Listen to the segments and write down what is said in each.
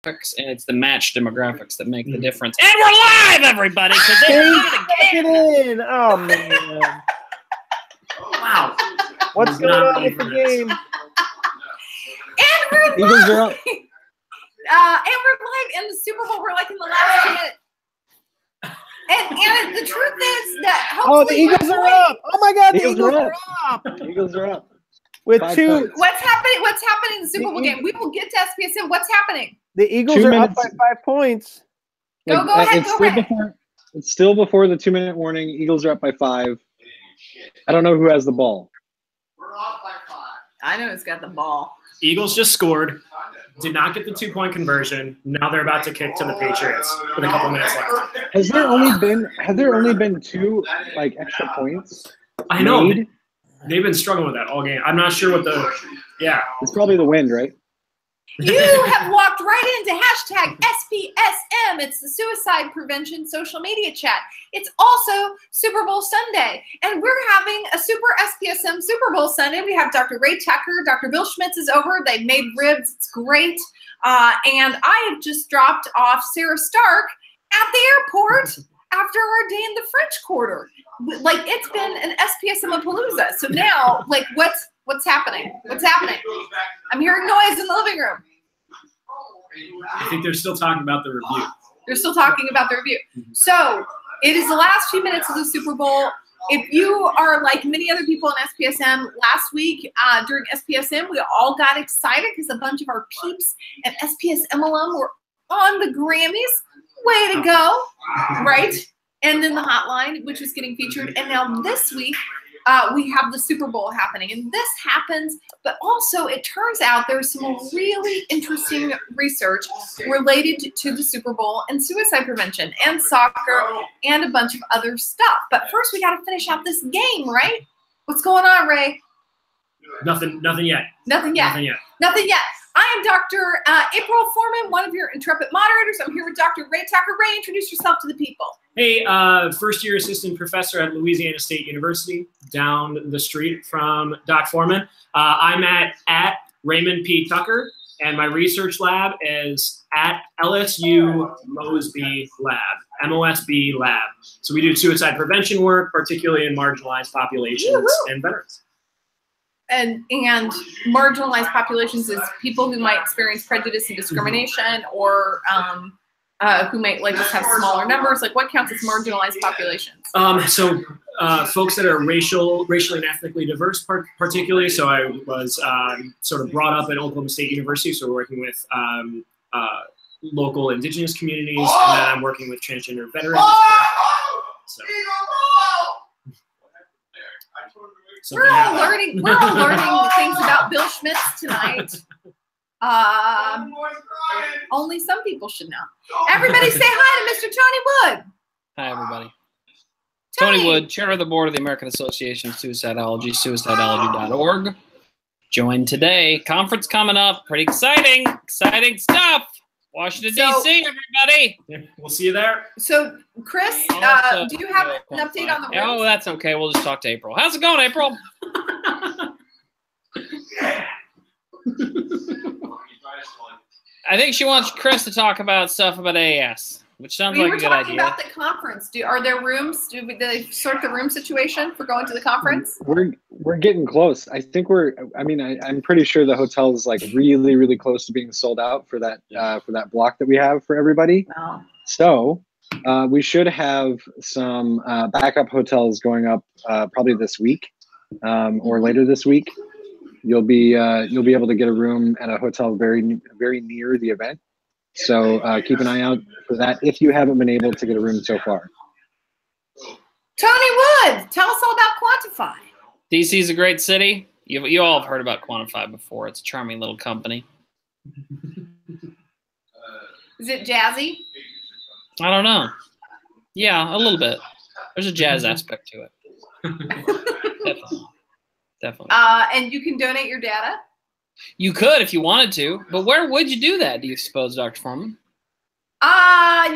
and it's the match demographics that make the difference. And we're live, everybody! Get in! Oh, man. Wow. What's going on with the game? And we're Eagles are up. And we're live in the Super Bowl. We're like in the last minute. And the truth is that the Eagles are up. Oh my God, the Eagles are up. Eagles are up. With 5 two. points. what's happening in the Super Bowl game? We will get to SPSM. What's happening? The Eagles are up by 5 points. Go ahead. It's still before the 2-minute warning. Eagles are up by 5. I don't know who has the ball. We're off by 5. I know who's got the ball. Eagles just scored, did not get the 2-point conversion. Now they're about to kick to the Patriots with a couple minutes left. Have there only been 2 like extra points? I know. made? They've been struggling with that all game. I'm not sure what the It's probably the wind, right? You have walked right into hashtag SPSM. It's the Suicide Prevention social media chat. It's also Super Bowl Sunday, and we're having a super SPSM Super Bowl Sunday. We have Dr. Ray Tucker, Dr. Bill Schmitz is over. They've made ribs. It's great. And I have just dropped off Sarah Stark at the airport after our day in the French Quarter. Like, it's been an SPSM-apalooza. So now, like, what's happening? What's happening? I'm hearing noise in the living room. I think they're still talking about the review. They're still talking about the review. So it is the last few minutes of the Super Bowl. If you are like many other people in SPSM, last week during SPSM, we all got excited because a bunch of our peeps and SPSM alum were on the Grammys. Way to go, right? And then the hotline, which was getting featured. And now this week, we have the Super Bowl happening. And this happens, but also it turns out there's some really interesting research related to the Super Bowl and suicide prevention and soccer and a bunch of other stuff. But first, we got to finish out this game, right? What's going on, Ray? Nothing yet. Nothing yet. Nothing yet. Nothing yet. I am Dr. April Foreman, one of your intrepid moderators. I'm here with Dr. Ray Tucker. Ray, introduce yourself to the people. Hey, first-year assistant professor at Louisiana State University, down the street from Doc Foreman. I'm at Raymond P. Tucker, and my research lab is at LSU Mosby Lab, MOSB Lab. So we do suicide prevention work, particularly in marginalized populations and veterans. And marginalized populations is people who might experience prejudice and discrimination, or who might like just have smaller numbers. Like, what counts as marginalized populations? So folks that are racially and ethnically diverse, particularly. So I was sort of brought up at Oklahoma State University, so we're working with local indigenous communities, and then I'm working with transgender veterans. So. We're all learning things about Bill Schmitz tonight. Only some people should know. Everybody say hi to Mr. Tony Wood. Hi, everybody. Tony Wood, chair of the board of the American Association of Suicidology, suicidology.org. Join today. Conference coming up. Pretty exciting. Exciting stuff. Washington, D.C., everybody. Yeah, we'll see you there. So, Chris, do you have an update on the rooms? Oh, that's okay. We'll just talk to April. How's it going, April? I think she wants Chris to talk about stuff about AAS, which sounds like a good idea. We were talking about the conference. Are there rooms? Do they sort the room situation for going to the conference? We're getting close. I think I'm pretty sure the hotel is like really, really close to being sold out for that block that we have for everybody. Wow. So we should have some backup hotels going up probably this week or later this week. You'll be able to get a room at a hotel very, very near the event. So keep an eye out for that if you haven't been able to get a room so far. Tony Wood, tell us all about Quantify. DC is a great city. You all have heard about Quantify before. It's a charming little company. Is it jazzy? I don't know. Yeah, a little bit. There's a jazz aspect to it. Definitely. And you can donate your data? You could if you wanted to, but where would you do that, do you suppose, Dr. Foreman?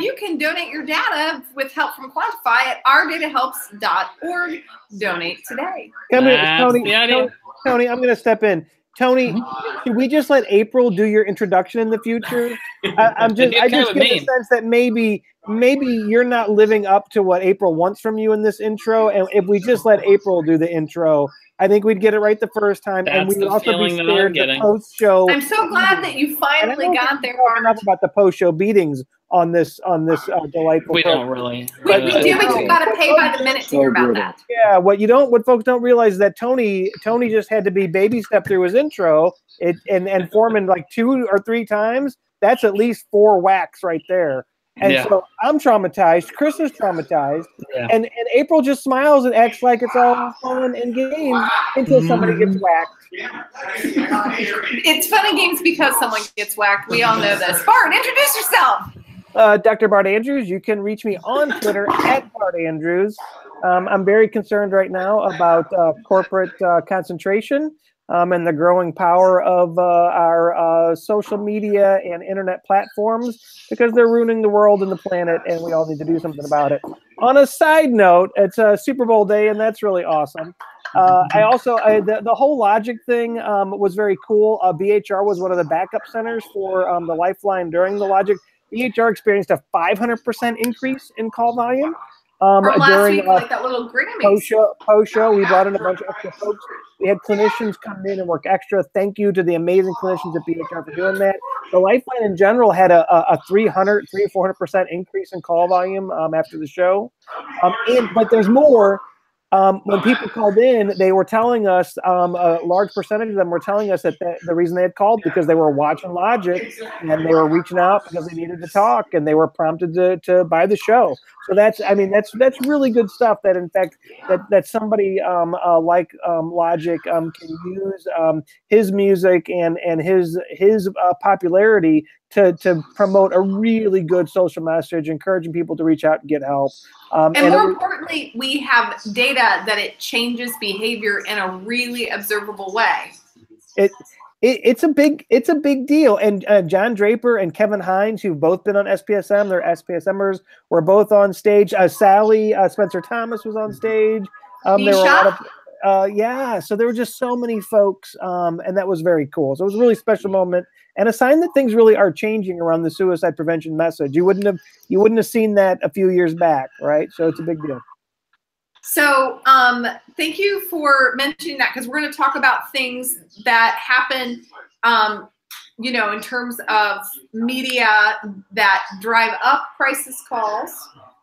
You can donate your data with help from Quantify at ourdatahelps.org. Donate today. Come here, Tony, I'm going to step in. Tony, should we just let April do your introduction in the future? I just get the sense that maybe you're not living up to what April wants from you in this intro, and if we just let April do the intro, I think we'd get it right the first time, and we would also be scared the post-show. I'm so glad that you finally got there, Bart. Enough about the post-show beatings on this delightful. We don't really. We do, but you got to pay by the minute to hear about that. Yeah, what folks don't realize is that Tony just had to be baby step through his intro, and Foreman like 2 or 3 times. That's at least 4 whacks right there. And so I'm traumatized. Chris is traumatized, and April just smiles and acts like it's all fun and games until somebody gets whacked. It's fun and games because someone gets whacked. We all know this. Bart, introduce yourself. Dr. Bart Andrews. You can reach me on Twitter at Bart Andrews. I'm very concerned right now about corporate concentration. And the growing power of our social media and internet platforms, because they're ruining the world and the planet, and we all need to do something about it. On a side note, it's a Super Bowl day, and that's really awesome. The whole Logic thing was very cool. BHR was one of the backup centers for the Lifeline during the Logic. BHR experienced a 500% increase in call volume. During week, like that little post show, we brought in a bunch of extra folks. We had clinicians come in and work extra. Thank you to the amazing clinicians at BHR for doing that. The Lifeline in general had a 300 or 400% increase in call volume after the show. But there's more. When people called in, they were telling us, a large percentage of them were telling us that the reason they had called because they were watching Logic and they were reaching out because they needed to talk and they were prompted to buy the show. So that's really good stuff. That in fact that somebody like Logic can use his music and his popularity to promote a really good social message, encouraging people to reach out and get help. And more importantly, we have data that it changes behavior in a really observable way. It's a big deal. And John Draper and Kevin Hines, who've both been on SPSM, they're SPSMers, were both on stage. Sally Spencer Thomas was on stage. There were a lot of so there were just so many folks, and that was very cool. So it was a really special moment and a sign that things really are changing around the suicide prevention message. You wouldn't have seen that a few years back, right? So it's a big deal. So thank you for mentioning that, because we're going to talk about things that happen, in terms of media that drive up crisis calls,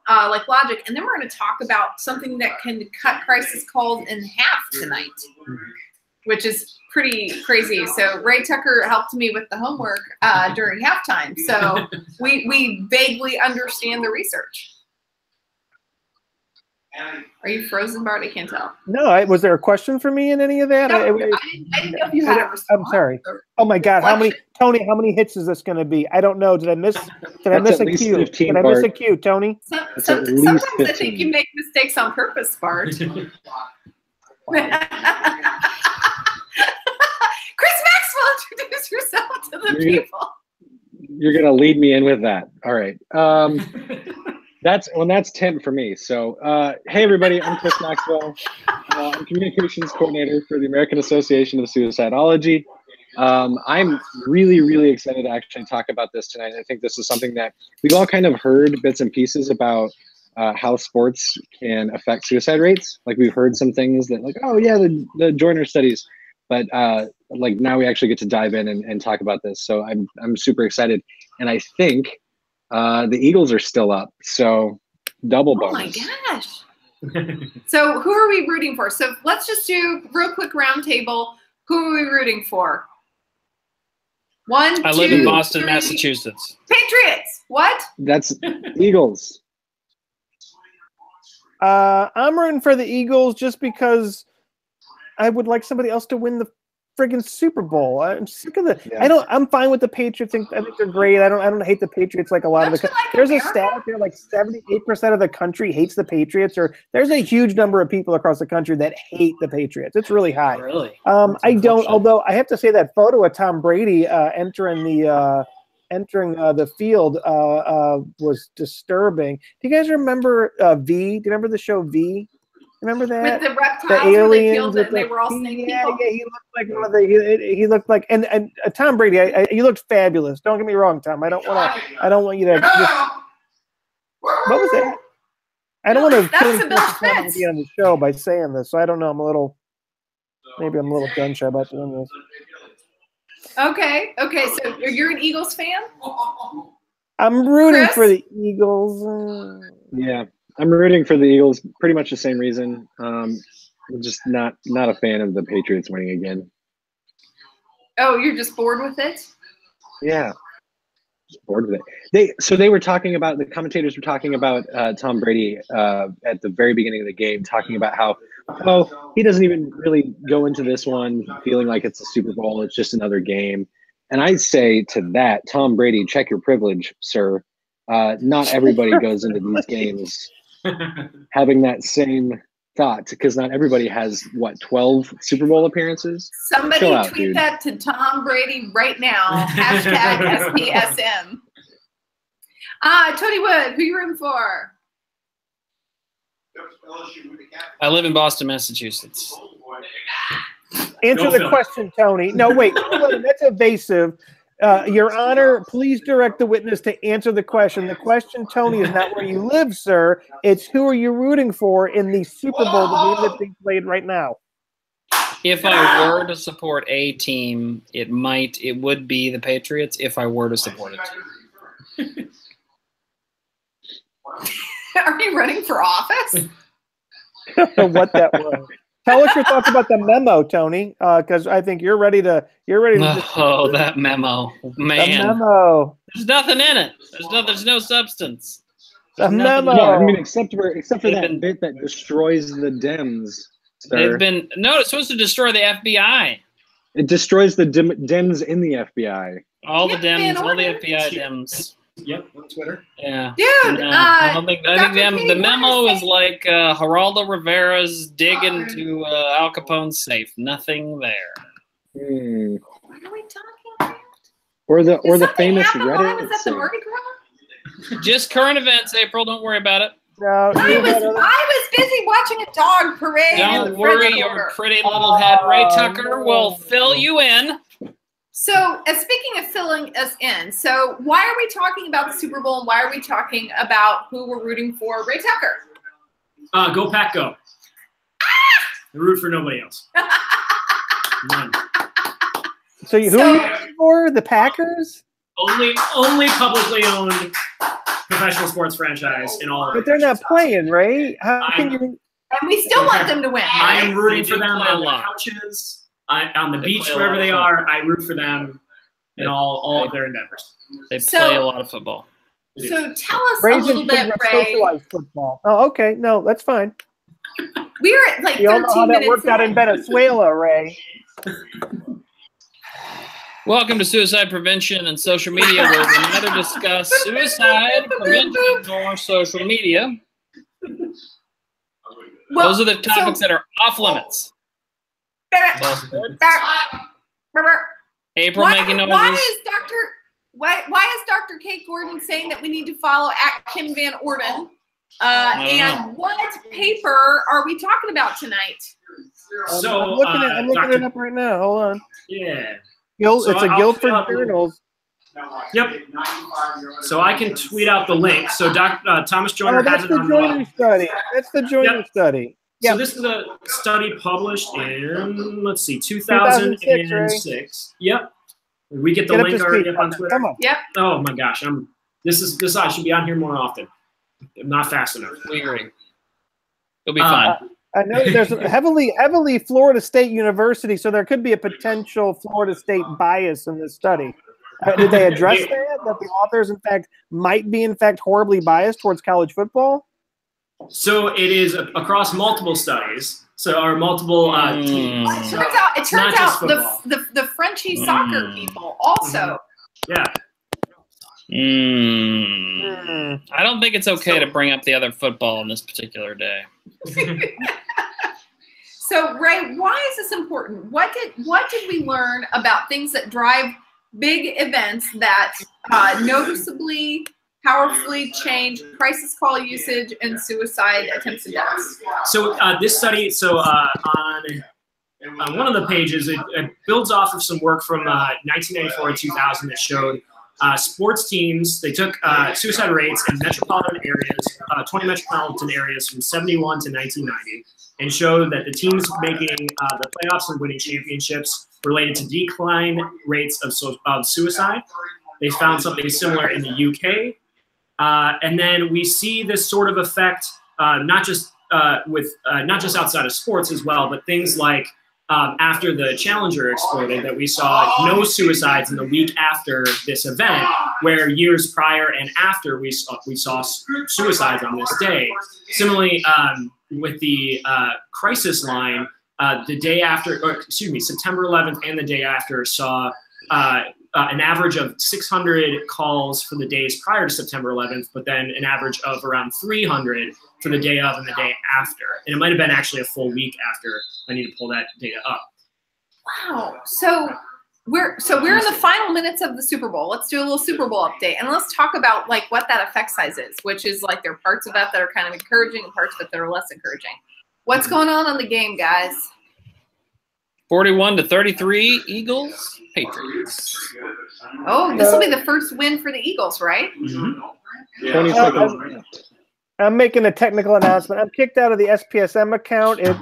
like Logic. And then we're going to talk about something that can cut crisis calls in half tonight, which is pretty crazy. So Ray Tucker helped me with the homework during halftime. So we vaguely understand the research. Are you frozen, Bart? I can't tell. No, was there a question for me in any of that? No, I didn't know if you had a response. I'm sorry. Oh my God, how many hits is this going to be? I don't know. Did I miss a cue? 15, did I miss a cue, Tony? Sometimes I think you make mistakes on purpose, Bart. Chris Maxwell, introduce yourself to the people. You're going to lead me in with that. All right. That's 10 for me. So, hey everybody, I'm Chris Maxwell. I'm communications coordinator for the American Association of Suicidology. I'm really, really excited to actually talk about this tonight. I think this is something that we've all kind of heard bits and pieces about how sports can affect suicide rates. Like we've heard some things that like, oh yeah, the Joyner studies, but like now we actually get to dive in and talk about this. So I'm super excited. And I think the Eagles are still up, so double bonus. Oh my gosh. So who are we rooting for? So let's just do real quick round table. Who are we rooting for? I live in Boston, Massachusetts. Patriots. What? That's Eagles. I'm rooting for the Eagles just because I would like somebody else to win the friggin' Super Bowl. I'm sick of the. Yeah. I'm fine with the Patriots. I think they're great. I don't hate the Patriots like a lot of the. There's a stat out there like 78% of the country hates the Patriots, or there's a huge number of people across the country that hate the Patriots. It's really high. Really? I don't. Although I have to say that photo of Tom Brady entering the field was disturbing. Do you guys remember V? Do you remember the show V? Remember that? With the reptiles, The where they aliens killed with it, and they the- were all snake yeah, people. yeah, he looked like one of the. He looked like and Tom Brady. You looked fabulous. Don't get me wrong, Tom. I don't want you to. What was that? I don't want to That's kill the Bill Schmitz. on the show by saying this. So I don't know. Maybe I'm a little gun shy about doing this. Okay. So you're an Eagles fan? I'm rooting Chris? for the Eagles. Yeah, I'm rooting for the Eagles. Pretty much the same reason. I'm just not a fan of the Patriots winning again. Oh, you're just bored with it? Yeah, just bored with it. They were talking about, the commentators were talking about Tom Brady at the very beginning of the game, talking about how he doesn't even really go into this one feeling like it's a Super Bowl. It's just another game. And I say to that, Tom Brady, check your privilege, sir. Not everybody goes into these games having that same thought, because not everybody has 12 Super Bowl appearances. Somebody Chill out, tweet dude. that to Tom Brady right now. Hashtag SPSM. Tony Wood, who you rooting for? I live in Boston, Massachusetts. Answer Go the Phil. question, Tony. No, wait. That's evasive. Your Honor, please direct the witness to answer the question. The question, Tony, is not where you live, sir. It's who are you rooting for in the Super Bowl, the game that's being played right now. If I were to support a team, it would be the Patriots if I were to support a team. Are you running for office? I don't know what that was. Tell us your thoughts about the memo, Tony, because I think you're ready to. Oh, that memo, man! The memo. There's nothing in it. There's no substance. The memo. Yeah, I mean, except for They've that been- bit that destroys the Dems. Sir. It's supposed to destroy the FBI. It destroys the Dems in the FBI. All the Yeah, man, Dems, all the order. FBI Dems. Yep, on Twitter. Yeah. Dude, No, I think Dr. the memo Katie, is like Geraldo Rivera's dig into Al Capone's safe. Nothing there. Hmm. what are we talking about? Or the Did something famous happen while I Reddit. was at the Mardi Gras? Just current events, April. Don't worry about it. No, I was busy watching a dog parade. in Don't the worry, French your Quarter. pretty little head, Ray Tucker, will fill you in. So, speaking of filling us in, so why are we talking about the Super Bowl and why are we talking about who we're rooting for? Ray Tucker. Go Pack, go. I root for nobody else. None. So who are you rooting for? The Packers? Only publicly owned professional sports franchise in all of But they're not playing, right? How can you? And we still want them to win. I am rooting They for do them play a on the lot. couches, on the They beach, play a wherever lot they of are. I root for them in all of their endeavors. They So- play a lot of football. So tell us a Raising little bit, Ray. socialized football. Oh, okay. No, that's fine. We're at like You all know 13 how that minutes worked out in Venezuela, Ray. Welcome to Suicide Prevention and Social Media, where we neither discuss suicide prevention nor social media. Well, Those are the topics that are off limits. April making noises. Why is Dr. Kate Gordon saying that we need to follow at Kim Van Orden? And what paper are we talking about tonight? So, I'm looking it up right now. Hold on. Yeah. It's a I'll Guildford fill out the- Journals. Yep. So I can tweet out the link. So Thomas Joyner Oh, that's has it the on Joyner study. That's the Joyner Yep. study. So Yeah. this is a study published in, let's see, 2006, 2006. Yep. We get the Get up link to already speed. up on Twitter. Come on. Yep. Oh my gosh, this I should be on here more often. I'm not fast enough. We agree. It'll be fine. I know there's a heavily Florida State University, so there could be a potential Florida State bias in this study. Did they address that the authors, in fact, might be, in fact, horribly biased towards college football? So it is across multiple studies. So our multiple teams. It turns not just out football. the Frenchy soccer people also. Yeah. I don't think it's okay to bring up the other football on this particular day. So Ray, why is this important? What did we learn about things that drive big events that noticeably powerfully change crisis call usage and suicide attempts and deaths? So this study, on one of the pages, it builds off of some work from 1994 and 2000 that showed sports teams, they took suicide rates in metropolitan areas, 20 metropolitan areas from 71 to 1990, and showed that the teams making the playoffs and winning championships related to decline rates of suicide. They found something similar in the UK. And then we see this sort of effect, not just outside of sports as well, but things like after the Challenger exploded, that we saw no suicides in the week after this event, where years prior and after we saw suicides on this day. Similarly, with the crisis line, the day after, September 11th and the day after saw an average of 600 calls for the days prior to September 11th, but then an average of around 300 for the day of and the day after. And it might have been actually a full week after. I need to pull that data up. Wow. So we're in the final minutes of the Super Bowl. Let's do a little Super Bowl update, and let's talk about like what that effect size is, which is like there are parts of it that are kind of encouraging and parts of it that are less encouraging. What's going on the game, guys? 41-33, Eagles, Patriots. Oh, this will be the first win for the Eagles, right? Mm-hmm. 20 seconds. I'm making a technical announcement. I'm kicked out of the SPSM account. It's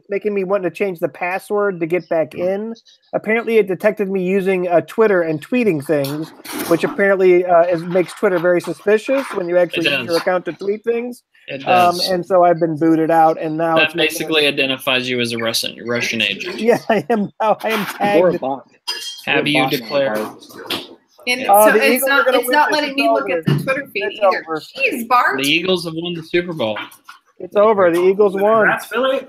making me want to change the password to get back in. Apparently, it detected me using Twitter and tweeting things, which apparently makes Twitter very suspicious when you actually use your account to tweet things. It does. And so I've been booted out, and now that basically identifies you as a Russian agent. Yeah, I am tagged. Or a bot. Have you declared? And so it's not letting me look at the Twitter feed either. Jeez, Bart. The Eagles have won the Super Bowl. It's over. The Eagles won. That's Philly.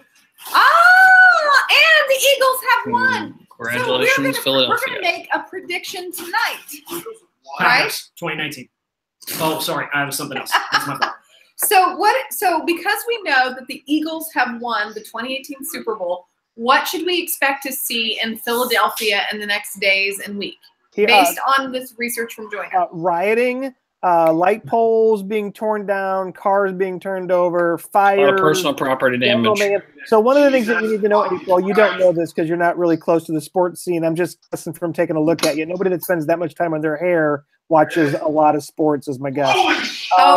Ah, and the Eagles have won. Congratulations, Philadelphia. We're going to make a prediction tonight, right? Packers, 2019. Oh, sorry, I have something else. That's my fault. So because we know that the Eagles have won the 2018 Super Bowl, what should we expect to see in Philadelphia in the next days and week? Based on this research from Joyner. Rioting, light poles being torn down, cars being turned over, fire. A lot of personal property damage. So one of the things that you need to know, well, you don't know this because you're not really close to the sports scene. I'm just guessing from taking a look at you. Nobody that spends that much time on their hair watches a lot of sports, is my guess.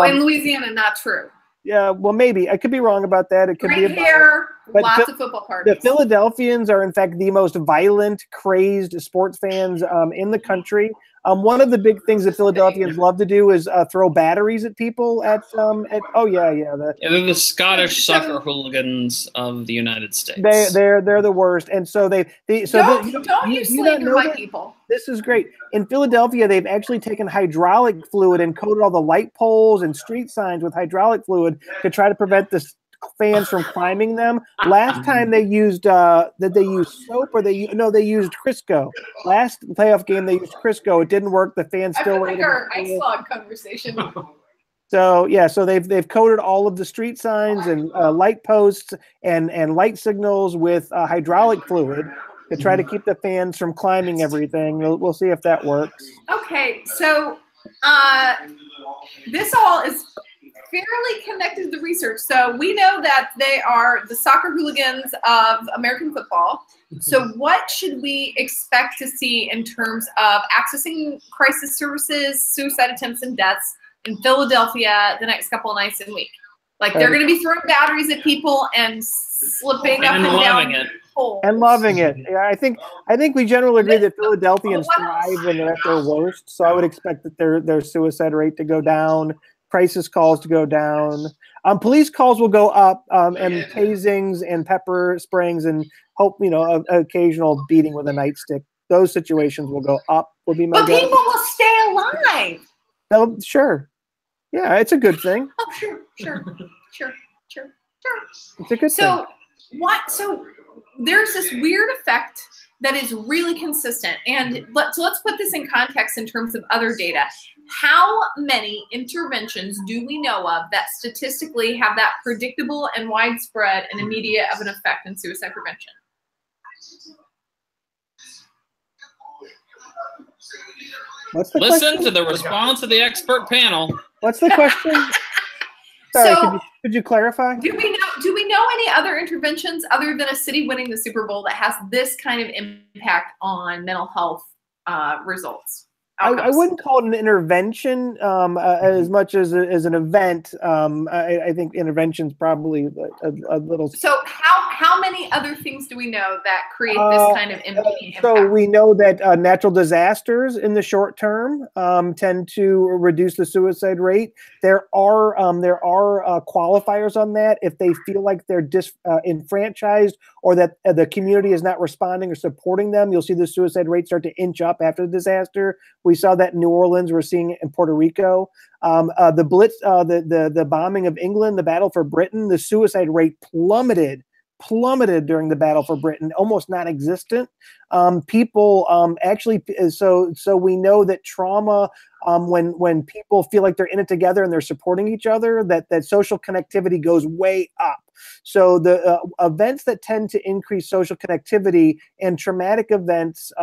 In Louisiana, not true. Yeah, well, maybe. I could be wrong about that. It could be hair, lots of football parties. The Philadelphians are, in fact, the most violent, crazed sports fans in the country. One of the big things that Philadelphians love to do is throw batteries at people they're the Scottish soccer hooligans of the United States. They're the worst, and so don't you slander my people. This is great. In Philadelphia, they've actually taken hydraulic fluid and coated all the light poles and street signs with hydraulic fluid to try to prevent the fans from climbing them. Last time they used soap, or they used Crisco. Last playoff game they used Crisco. It didn't work. The fans still waited. Our ice log conversation. So they've coated all of the street signs and light posts and light signals with hydraulic fluid to try to keep the fans from climbing everything. We'll see if that works. Okay, so this all is fairly connected to the research. So we know that they are the soccer hooligans of American football. So what should we expect to see in terms of accessing crisis services, suicide attempts and deaths in Philadelphia the next couple of nights and week? Like they're going to be throwing batteries at people and slipping up and down. And loving it. Yeah, I think we generally agree that Philadelphians thrive when they're at their worst. So I would expect that their suicide rate to go down, crisis calls to go down. Police calls will go up, and tasings and pepper sprayings and occasional beating with a nightstick. Those situations will go up. Will be my guess. People will stay alive. Oh, sure. Yeah, it's a good thing. Oh, sure. It's a good thing. So there's this weird effect that is really consistent. And let's put this in context in terms of other data. How many interventions do we know of that statistically have that predictable and widespread and immediate of an effect in suicide prevention? Listen to the response of the expert panel. What's the question? Sorry, So, could you clarify? Do we know any other interventions other than a city winning the Super Bowl that has this kind of impact on mental health results? I wouldn't call it an intervention as much as an event. I think intervention's probably a little. So how many other things do we know that create this kind of impact? So we know that natural disasters in the short term tend to reduce the suicide rate. There are qualifiers on that. If they feel like they're disenfranchised or that the community is not responding or supporting them, you'll see the suicide rate start to inch up after the disaster. We saw that in New Orleans. We're seeing it in Puerto Rico. The Blitz, the bombing of England, the Battle for Britain, the suicide rate plummeted during the Battle for Britain, almost non-existent. People actually, so we know that trauma, when people feel like they're in it together and they're supporting each other, that social connectivity goes way up. So the events that tend to increase social connectivity and traumatic events,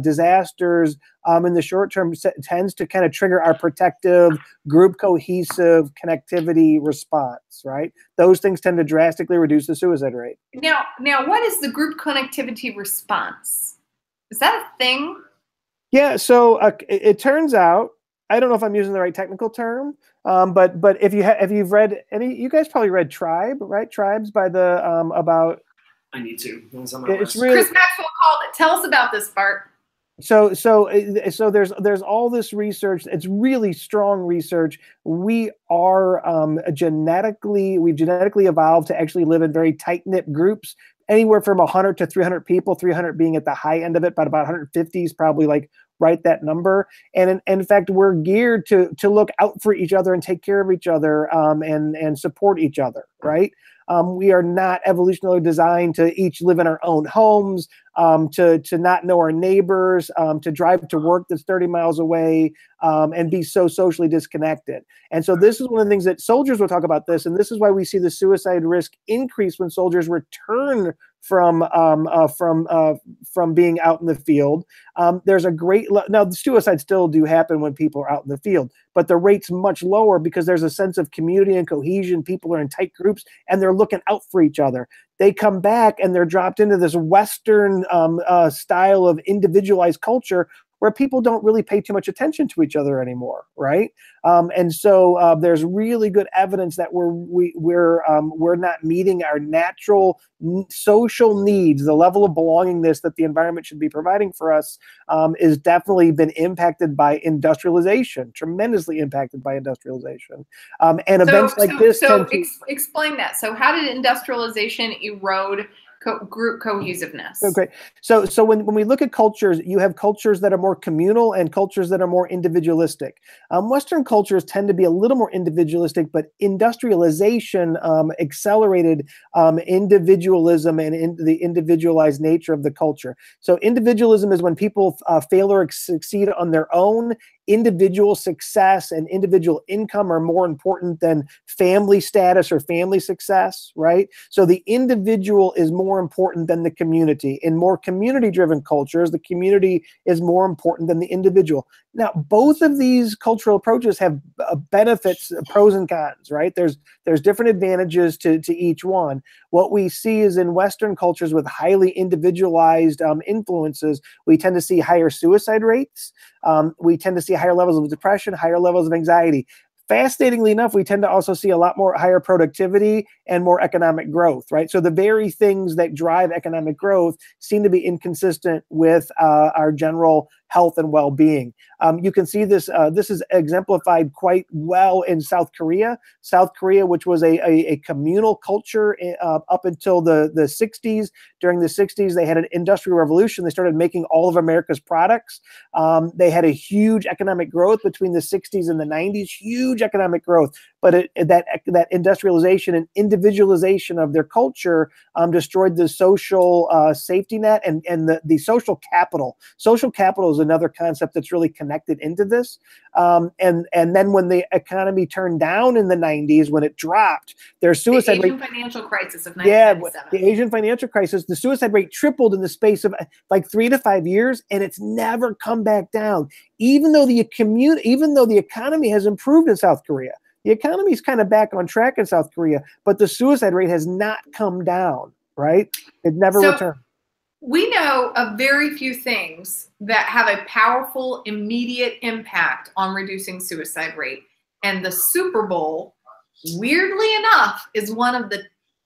disasters in the short term tends to kind of trigger our protective, group cohesive connectivity response, right? Those things tend to drastically reduce the suicide rate. Now, what is the group connectivity response? Is that a thing? Yeah, so it turns out, I don't know if I'm using the right technical term, but if you've read any, you guys probably read Tribe, right? Tribes by the about. I need to. It's really, Chris Maxwell called it. Tell us about this, Bart. So there's all this research. It's really strong research. We've genetically evolved to actually live in very tight-knit groups, anywhere from 100 to 300 people, 300 being at the high end of it, but about 150 is probably like right that number. And in fact, we're geared to look out for each other and take care of each other and support each other, right? We are not evolutionarily designed to each live in our own homes, to not know our neighbors, to drive to work that's 30 miles away, and be so socially disconnected. And so this is one of the things that soldiers will talk about this, and this is why we see the suicide risk increase when soldiers return from being out in the field. There's a great now the suicides still do happen when people are out in the field, but the rate's much lower because there's a sense of community and cohesion. People are in tight groups and they're looking out for each other. They come back and they're dropped into this Western style of individualized culture where people don't really pay too much attention to each other anymore, right? And so there's really good evidence that we're not meeting our natural social needs. The level of belongingness that the environment should be providing for us is definitely been impacted by industrialization, tremendously impacted by industrialization. And events like this. Explain that. So how did industrialization erode group cohesiveness? Okay. So when we look at cultures, you have cultures that are more communal and cultures that are more individualistic. Western cultures tend to be a little more individualistic, but industrialization accelerated individualism and the individualized nature of the culture. So individualism is when people fail or succeed on their own. Individual success and individual income are more important than family status or family success, right? So the individual is more important than the community. In more community-driven cultures, the community is more important than the individual. Now, both of these cultural approaches have benefits, pros and cons, right? There's different advantages to each one. What we see is in Western cultures with highly individualized influences, we tend to see higher suicide rates. We tend to see higher levels of depression, higher levels of anxiety. Fascinatingly enough, we tend to also see a lot more higher productivity and more economic growth, right? So the very things that drive economic growth seem to be inconsistent with our general health and well-being. You can see this. This is exemplified quite well in South Korea. South Korea, which was a communal culture up until the 60s. During the 60s, they had an industrial revolution. They started making all of America's products. They had a huge economic growth between the 60s and the 90s. Huge economic growth. but that industrialization and individualization of their culture destroyed the social safety net and the social capital. Social capital is another concept that's really connected into this. And then when the economy turned down in the 90s, when it dropped, their suicide rate. The Asian financial crisis of 1997. Yeah, the Asian financial crisis, the suicide rate tripled in the space of like 3 to 5 years, and it's never come back down. Even though the economy has improved in South Korea, the economy is kind of back on track in South Korea, but the suicide rate has not come down. Right? It never returned. We know of very few things that have a powerful, immediate impact on reducing suicide rate, and the Super Bowl, weirdly enough, is one of the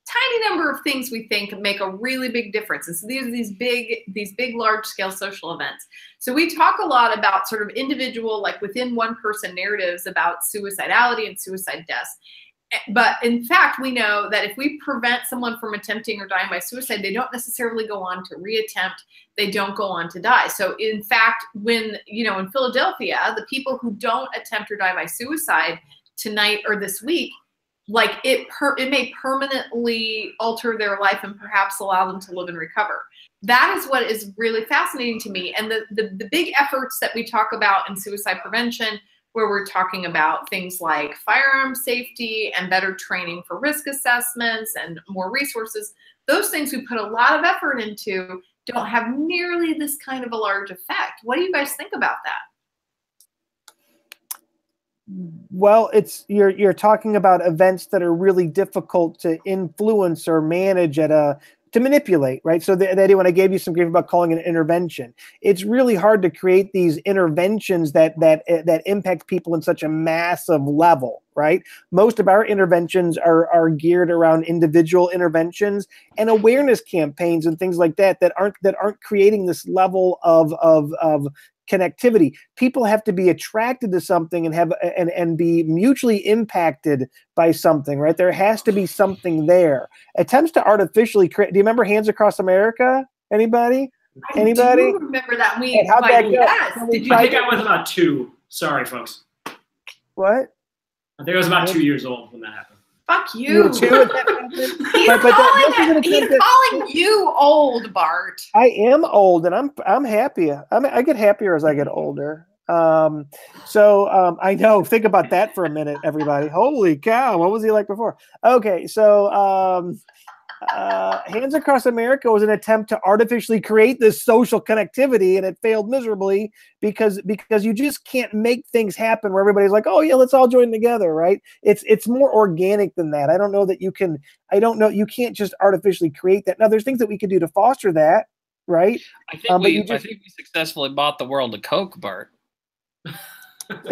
tiny number of things we think make a really big difference. And so these big, large-scale social events. So we talk a lot about sort of individual, like within one person narratives about suicidality and suicide deaths. But in fact, we know that if we prevent someone from attempting or dying by suicide, they don't necessarily go on to reattempt. They don't go on to die. So in fact, when, in Philadelphia, the people who don't attempt or die by suicide tonight or this week, like it may permanently alter their life and perhaps allow them to live and recover. That is what is really fascinating to me. And the big efforts that we talk about in suicide prevention, where we're talking about things like firearm safety and better training for risk assessments and more resources, those things we put a lot of effort into don't have nearly this kind of a large effect. What do you guys think about that? Well, you're talking about events that are really difficult to influence or manage to manipulate, right? So Eddie, when I gave you some grief about calling it an intervention, it's really hard to create these interventions that impact people in such a massive level, right? Most of our interventions are geared around individual interventions and awareness campaigns and things like that aren't creating this level of connectivity. People have to be attracted to something and be mutually impacted by something, right? There has to be something there. Attempts to artificially create. Do you remember Hands Across America? Anybody? I do remember that. How'd that go? Yes. I think I was about 2. Sorry, folks. What? I think I was about 2 years old when that happened. Fuck you. You were 2 at that time? He's calling you old, Bart. I am old, and I'm happy. I get happier as I get older. So I know. Think about that for a minute, everybody. Holy cow! What was he like before? Okay, so Hands Across America was an attempt to artificially create this social connectivity, and it failed miserably because you just can't make things happen where everybody's like, oh yeah, let's all join together, right? It's more organic than that. I don't know that you can. I don't know. You can't just artificially create that. Now, there's things that we can do to foster that, right? I think we successfully bought the world a Coke, Bart.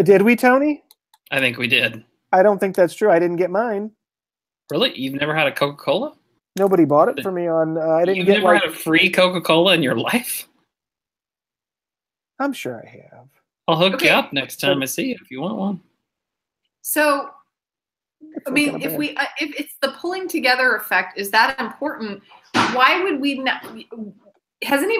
Did we, Tony? I think we did. I don't think that's true. I didn't get mine. Really? You've never had a Coca-Cola? Nobody bought it for me on. I didn't You've get never had a free Coca-Cola in your life? I'm sure I have. I'll hook you up next time I see you if you want one. So, I mean, if it's the pulling together effect, is that important? Why would we not?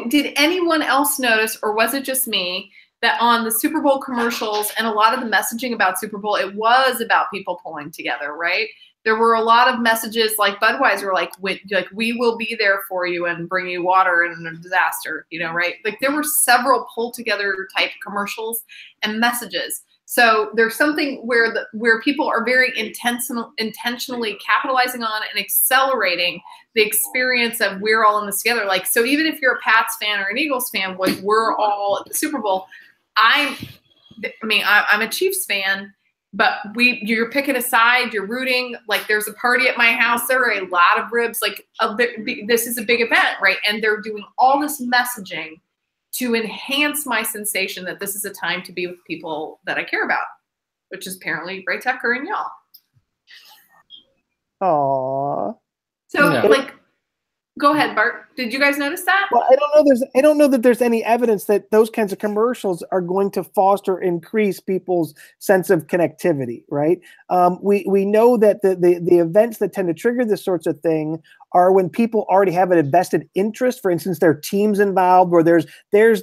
Did anyone else notice, or was it just me, that on the Super Bowl commercials and a lot of the messaging about Super Bowl, it was about people pulling together, right? There were a lot of messages like Budweiser, like we will be there for you and bring you water in a disaster, right? Like there were several pull together type commercials and messages. So there's something where people are very intentionally capitalizing on and accelerating the experience of we're all in this together. Like, so even if you're a Pats fan or an Eagles fan, like we're all at the Super Bowl. I'm a Chiefs fan. But you're picking a side, you're rooting, like there's a party at my house, there are a lot of ribs, like this is a big event, right? And they're doing all this messaging to enhance my sensation that this is a time to be with people that I care about, which is apparently Ray Tucker and y'all. Aww. So, go ahead, Bart. Did you guys notice that? Well, I don't know that there's any evidence that those kinds of commercials are going to foster, increase people's sense of connectivity, right? We know that the events that tend to trigger this sorts of thing are when people already have an invested interest. For instance, there are teams involved where there's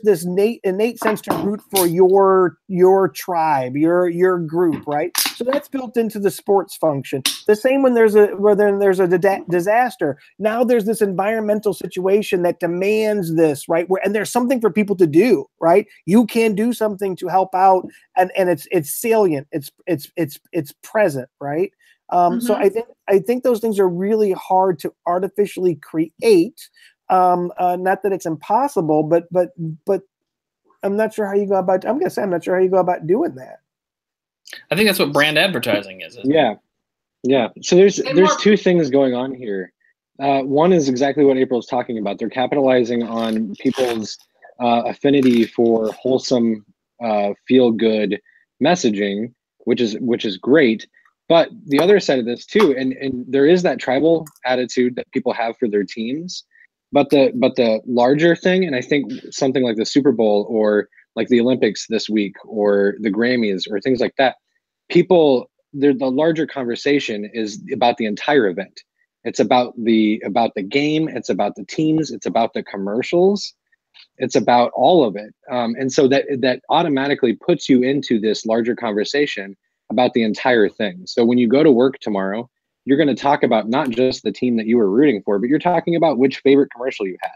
this innate sense to root for your tribe, your group, right? So that's built into the sports function. The same when there's a disaster. Now there's this environmental situation that demands this, right? And there's something for people to do, right? You can do something to help out, and it's salient, it's present, right? So I think those things are really hard to artificially create. Not that it's impossible, but I'm not sure how you go about. I'm gonna say I'm not sure how you go about doing that. I think that's what brand advertising is. Yeah. So there's two things going on here. One is exactly what April's talking about. They're capitalizing on people's affinity for wholesome, feel-good messaging, which is great. But the other side of this too, and there is that tribal attitude that people have for their teams. But the larger thing, and I think something like the Super Bowl or like the Olympics this week or the Grammys or things like that, the larger conversation is about the entire event. It's about the game. It's about the teams. It's about the commercials. It's about all of it. And so that automatically puts you into this larger conversation about the entire thing. So when you go to work tomorrow, you're going to talk about not just the team that you were rooting for, but you're talking about which favorite commercial you had.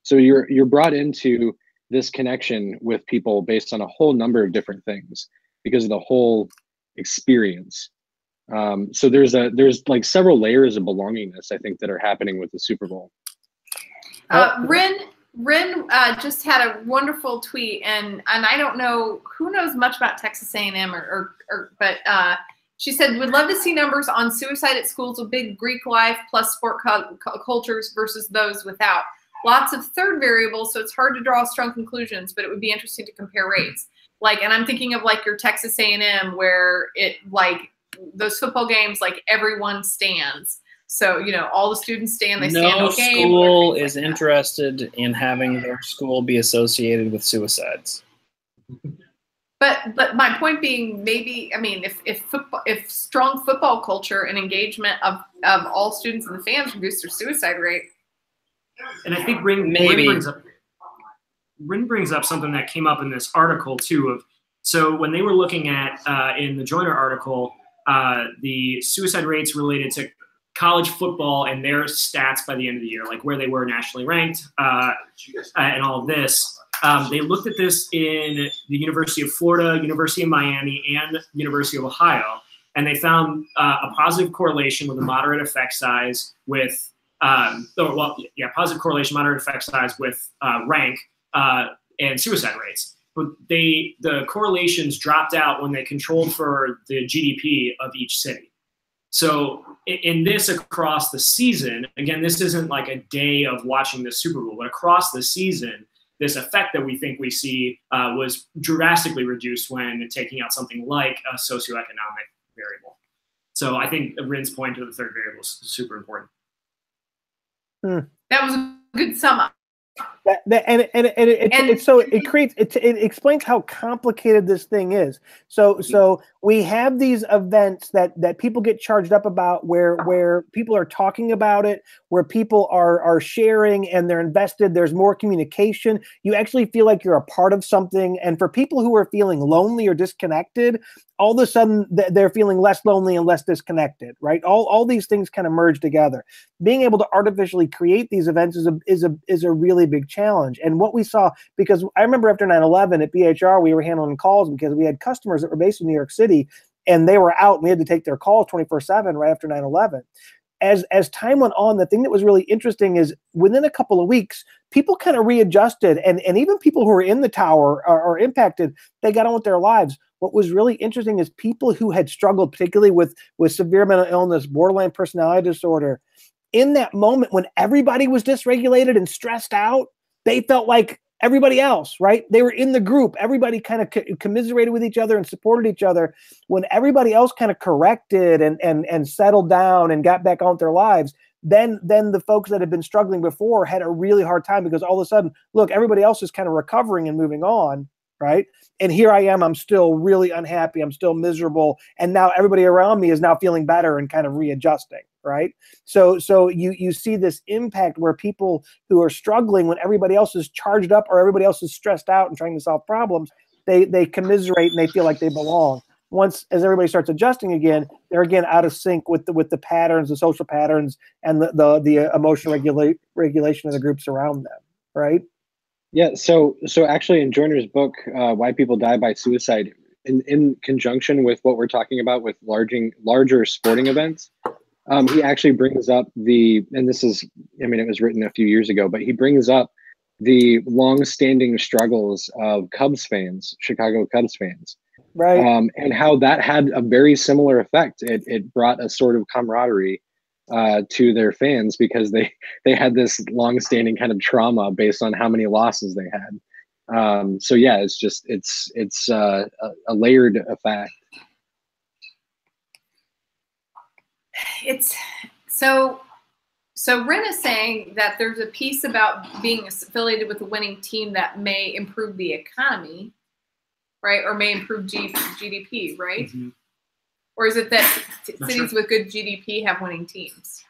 So you're brought into this connection with people based on a whole number of different things because of the whole experience. So there's like several layers of belongingness, I think, that are happening with the Super Bowl. Rin just had a wonderful tweet, and I don't know who knows much about Texas A&M but she said, "Would love to see numbers on suicide at schools with big Greek life plus sport cultures versus those without. Lots of third variables, so it's hard to draw strong conclusions, but it would be interesting to compare rates." And I'm thinking of like your Texas A&M where it like those football games, like everyone stands. So, all the students stand, they stand no the game. No school is interested in having their school be associated with suicides. But my point being, maybe, if strong football culture and engagement of all students and the fans reduce their suicide rate. And I think Rin brings up something that came up in this article too. So when they were looking at in the Joyner article, the suicide rates related to college football and their stats by the end of the year, like where they were nationally ranked and all of this. They looked at this in the University of Florida, University of Miami, and University of Ohio, and they found a positive correlation with a moderate effect size with, positive correlation, moderate effect size with rank and suicide rates. But the correlations dropped out when they controlled for the GDP of each city. So in this across the season, again, this isn't like a day of watching the Super Bowl, but across the season, this effect that we think we see was drastically reduced when taking out something like a socioeconomic variable. So I think Rin's point to the third variable is super important. That was a good sum up. It explains how complicated this thing is. So we have these events that people get charged up about, where people are talking about it, where people are sharing and they're invested. There's more communication. You actually feel like you're a part of something. And for people who are feeling lonely or disconnected, all of a sudden they're feeling less lonely and less disconnected, right? All these things kind of merge together. Being able to artificially create these events is a really big challenge. And what we saw, because I remember after 9/11 at BHR, we were handling calls because we had customers that were based in New York City, and they were out, and we had to take their calls 24/7 right after 9/11. As time went on, the thing that was really interesting is within a couple of weeks, people kind of readjusted, and even people who were in the tower are impacted, they got on with their lives. What was really interesting is people who had struggled, particularly with severe mental illness, borderline personality disorder, in that moment when everybody was dysregulated and stressed out, they felt like everybody else, right? They were in the group. Everybody kind of commiserated with each other and supported each other. When everybody else kind of corrected and settled down and got back on with their lives, then the folks that had been struggling before had a really hard time, because all of a sudden, look, everybody else is kind of recovering and moving on, right? And here I am, I'm still really unhappy, I'm still miserable, and now everybody around me is now feeling better and kind of readjusting, right? So you see this impact where people who are struggling, when everybody else is charged up or everybody else is stressed out and trying to solve problems, they commiserate and they feel like they belong. As everybody starts adjusting again, they're again out of sync with the patterns, the social patterns, and the emotional regulation of the groups around them, right? Yeah. So actually, in Joyner's book, "Why People Die by Suicide," in conjunction with what we're talking about with larger sporting events, he actually brings up and this is, I mean, it was written a few years ago, but he brings up the long-standing struggles of Cubs fans, Chicago Cubs fans. Right. And how that had a very similar effect. It brought a sort of camaraderie to their fans, because they had this long-standing kind of trauma based on how many losses they had. So yeah, it's a layered effect. It's so Ren is saying that there's a piece about being affiliated with a winning team that may improve the economy, right? Or may improve GDP, right? Mm-hmm. Or is it that cities with good GDP have winning teams?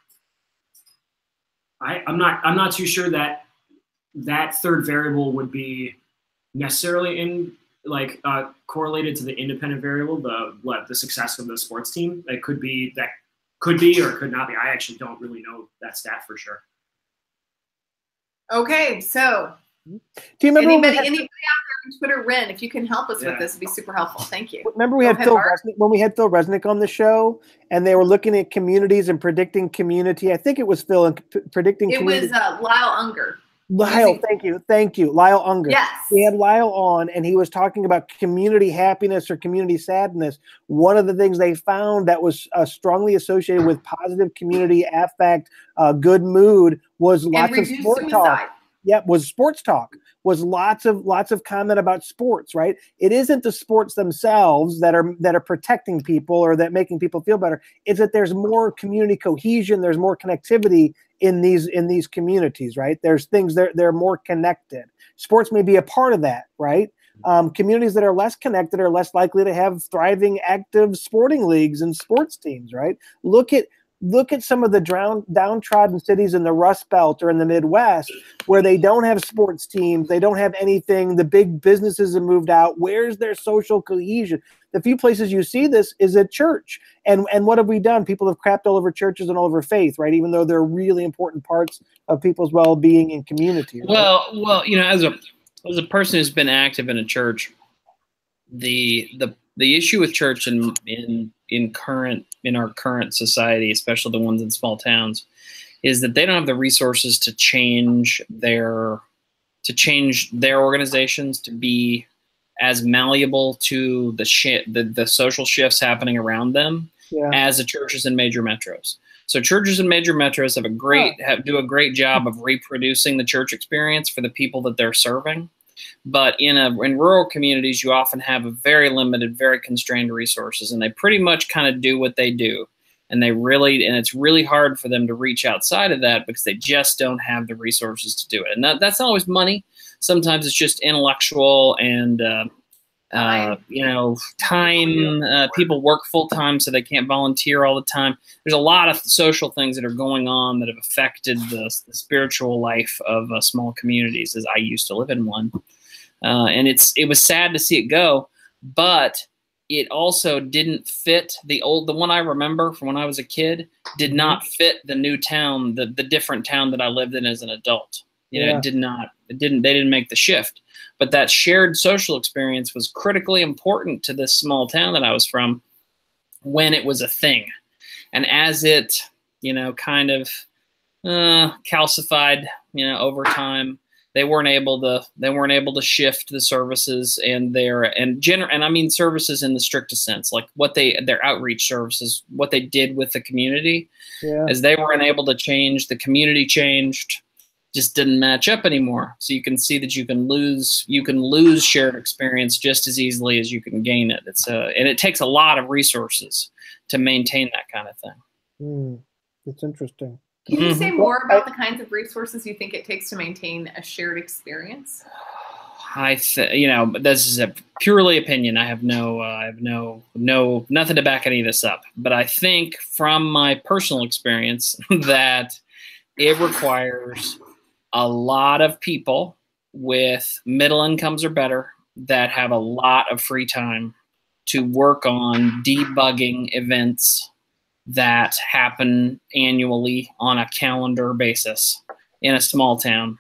I'm not too sure that third variable would be necessarily correlated to the independent variable, the success of the sports team. It could be or could not be. I actually don't really know that stat for sure. Okay, so do you remember anybody out there on Twitter, Ren, if you can help us with this, it'd be super helpful. Thank you. Remember we had Phil Resnick, when we had Phil Resnick on the show, and they were looking at communities and predicting community. I think it was Phil and predicting. It was Lyle Unger. Lyle, thank you, Lyle Unger. Yes. We had Lyle on, and he was talking about community happiness or community sadness. One of the things they found that was strongly associated with positive community affect, good mood, was lots of sport talk. Yeah, was sports talk. Was lots of comment about sports, right? It isn't the sports themselves that are protecting people or that making people feel better. It's that there's more community cohesion, there's more connectivity in these communities, right? There's things they're more connected. Sports may be a part of that, right? Communities that are less connected are less likely to have thriving, active sporting leagues and sports teams, right? Look at some of the downtrodden cities in the Rust Belt or in the Midwest where they don't have sports teams, they don't have anything, the big businesses have moved out. Where's their social cohesion? The few places you see this is at church. And what have we done? People have crapped all over churches and all over faith, right? Even though they're really important parts of people's well-being and community. Right? Well, as a person who's been active in a church, the issue with church in our current society, especially the ones in small towns, is that they don't have the resources to change their organizations to be as malleable to the social shifts happening around them as the churches in major metros. So churches in major metros do a great job of reproducing the church experience for the people that they're serving. But in rural communities, you often have a very limited, very constrained resources, and they pretty much kind of do what they do. And it's really hard for them to reach outside of that because they just don't have the resources to do it. And that's not always money. Sometimes it's just intellectual and, time. People work full time, so they can't volunteer all the time. There's a lot of social things that are going on that have affected the spiritual life of small communities, as I used to live in one. And it was sad to see it go, but it also didn't fit the one I remember from when I was a kid did not fit the new town, the different town that I lived in as an adult. It didn't make the shift. But that shared social experience was critically important to this small town that I was from when it was a thing. And as it, kind of calcified, over time, they weren't able to shift the services and I mean services in the strictest sense, like their outreach services, what they did with the community, as they weren't able to change, the community changed, just didn't match up anymore. So you can see that you can lose shared experience just as easily as you can gain it. And it takes a lot of resources to maintain that kind of thing. It's interesting. Can you say more about the kinds of resources you think it takes to maintain a shared experience? This is a purely opinion. I have nothing to back any of this up. But I think from my personal experience that it requires a lot of people with middle incomes or better that have a lot of free time to work on debugging events that happen annually on a calendar basis in a small town.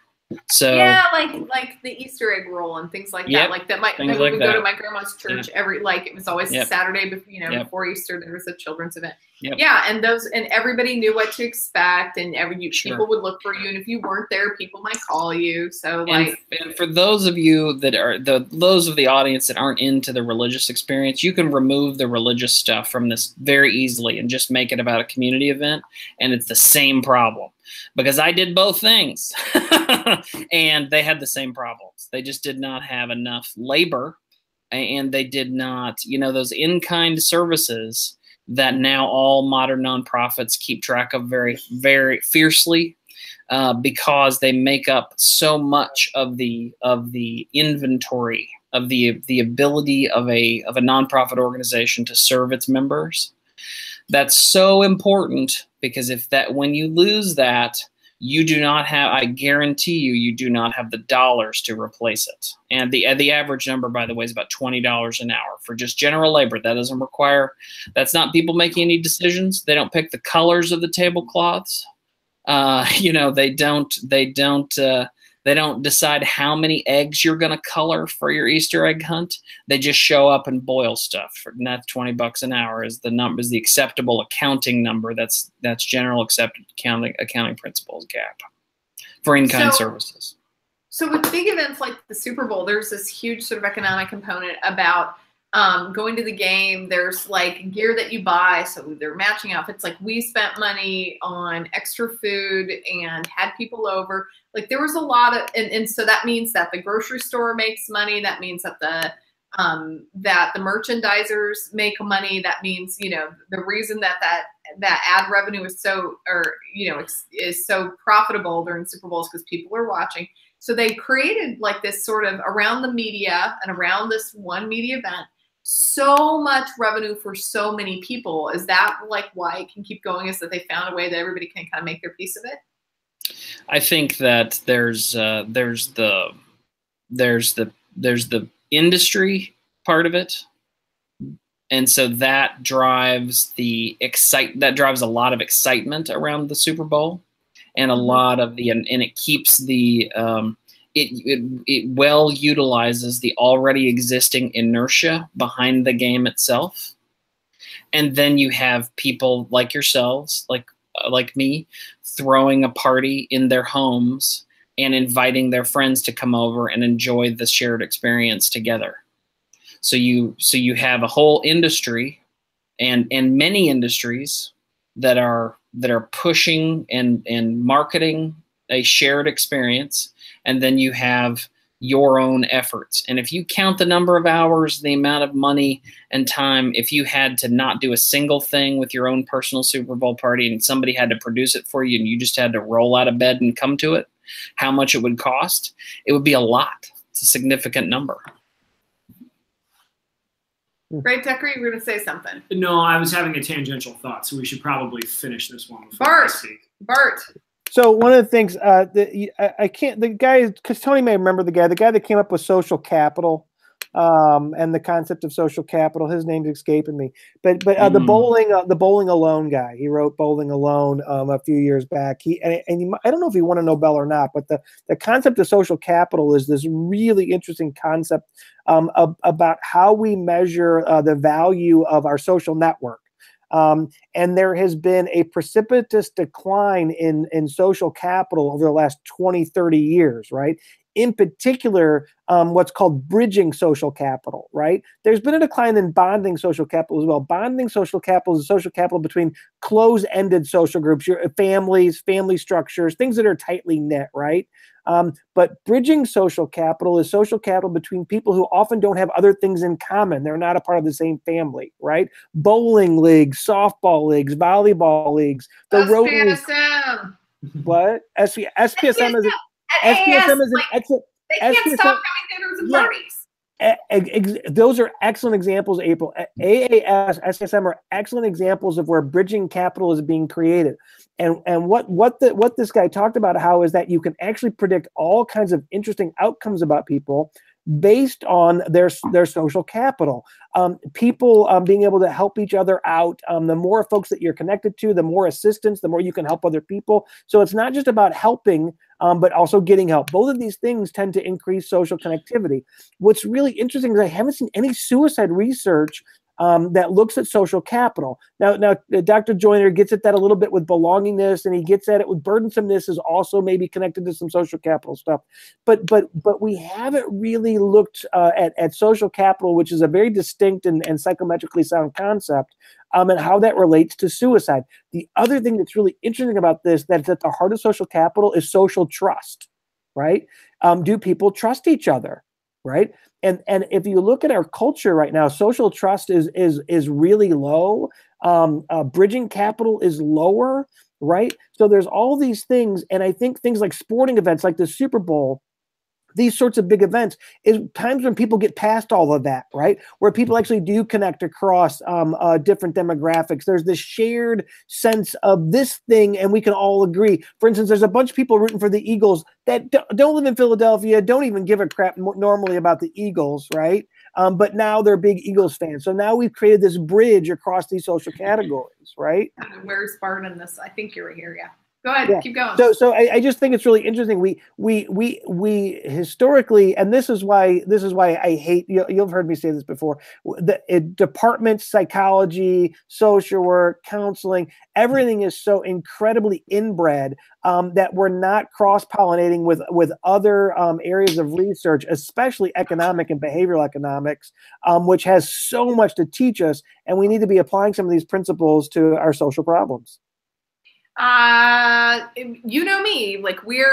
So yeah, like the Easter egg roll and things like that. Like that we go to my grandma's church every, like it was always Saturday, before Easter there was a children's event. Yeah, and everybody knew what to expect, and people would look for you, and if you weren't there, people might call you. So and for those of you that are those of the audience that aren't into the religious experience, you can remove the religious stuff from this very easily and just make it about a community event, and it's the same problem. Because I did both things and they had the same problems. They just did not have enough labor, and they did not, those in-kind services that now all modern nonprofits keep track of very, very fiercely because they make up so much of the inventory of the ability of a nonprofit organization to serve its members. That's so important, because when you lose that, you do not have, I guarantee you do not have the dollars to replace it. And the average number, by the way, is about $20 an hour for just general labor. That doesn't require, that's not people making any decisions. They don't pick the colors of the tablecloths. They don't decide how many eggs you're going to color for your Easter egg hunt. They just show up and boil stuff. And that's $20 an hour is the acceptable accounting number. That's general accepted accounting principles gap for in-kind services. So with big events like the Super Bowl, there's this huge sort of economic component about going to the game. There's like gear that you buy, so they're matching outfits. Like we spent money on extra food and had people over. Like there was a lot of, and so that means that the grocery store makes money. That means that the merchandisers make money. That means, the reason that ad revenue is so, is so profitable during Super Bowls because people are watching. So they created like this sort of around the media and around this one media event, so much revenue for so many people. Is that like why it can keep going, is that they found a way that everybody can kind of make their piece of it? I think that there's the industry part of it, and so that drives a lot of excitement around the Super Bowl, and a lot of and it keeps the it well utilizes the already existing inertia behind the game itself, and then you have people like yourselves, like me, throwing a party in their homes and inviting their friends to come over and enjoy the shared experience together. So you have a whole industry and many industries that are pushing and marketing a shared experience, and then you have your own efforts. And if you count the number of hours, the amount of money and time, if you had to not do a single thing with your own personal Super Bowl party and somebody had to produce it for you and you just had to roll out of bed and come to it, how much it would cost, it would be a lot. It's a significant number. Right, Tucker, you were going to say something. No, I was having a tangential thought, so we should probably finish this one. Bart. So one of the things the guy, because Tony may remember the guy that came up with social capital, and the concept of social capital. His name's escaping me, but the bowling alone guy. He wrote Bowling Alone a few years back. I don't know if he won a Nobel or not, but the concept of social capital is this really interesting concept about how we measure the value of our social network. And there has been a precipitous decline in social capital over the last 20, 30 years, right? In particular, what's called bridging social capital, right? There's been a decline in bonding social capital as well. Bonding social capital is social capital between close-ended social groups, your families, family structures, things that are tightly knit, right? But bridging social capital is social capital between people who often don't have other things in common. They're not a part of the same family, right? Bowling leagues, softball leagues, volleyball leagues, the Rotary. SPSM. What? SPSM is SPSM is an excellent. They can't stop having dinners and parties. Those are excellent examples, April. AAS, SPSM are excellent examples of where bridging capital is being created. And what this guy talked about how is that you can actually predict all kinds of interesting outcomes about people based on their social capital. People being able to help each other out. The more folks that you're connected to, the more assistance, the more you can help other people. So it's not just about helping, but also getting help. Both of these things tend to increase social connectivity. What's really interesting is I haven't seen any suicide research that looks at social capital. Now, Dr. Joyner gets at that a little bit with belongingness, and he gets at it with burdensomeness is also maybe connected to some social capital stuff. But we haven't really looked at social capital, which is a very distinct and psychometrically sound concept, and how that relates to suicide. The other thing that's really interesting about this, that's at the heart of social capital, is social trust, right? Do people trust each other? Right. And if you look at our culture right now, social trust is really low. Bridging capital is lower. Right. So there's all these things. And I think things like sporting events like the Super Bowl, these sorts of big events is times when people get past all of that, right? Where people actually do connect across different demographics. There's this shared sense of this thing, and we can all agree. For instance, there's a bunch of people rooting for the Eagles that don't live in Philadelphia, don't even give a crap normally about the Eagles, right? But now they're big Eagles fans. So now we've created this bridge across these social categories, right? Where's Bart in this? I think you're here, yeah. Go ahead, keep going. So I just think it's really interesting. We historically, and this is why I hate. You've heard me say this before. Departments, psychology, social work, counseling, everything is so incredibly inbred that we're not cross-pollinating with other areas of research, especially economic and behavioral economics, which has so much to teach us, and we need to be applying some of these principles to our social problems. You know me, like we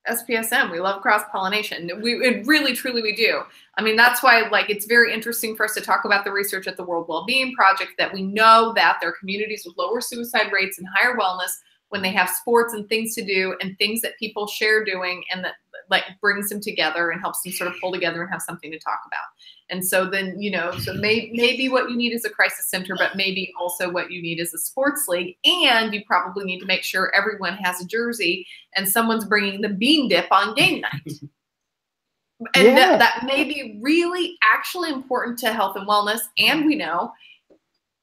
SPSM, we love cross-pollination. Really, truly we do. I mean, that's why like it's very interesting for us to talk about the research at the World Wellbeing Project, that we know that there are communities with lower suicide rates and higher wellness when they have sports and things to do and things that people share doing, and that like brings them together and helps them sort of pull together and have something to talk about. And so then, you know, so maybe what you need is a crisis center, but maybe also what you need is a sports league. And you probably need to make sure everyone has a jersey and someone's bringing the bean dip on game night. And that may be really actually important to health and wellness. And we know,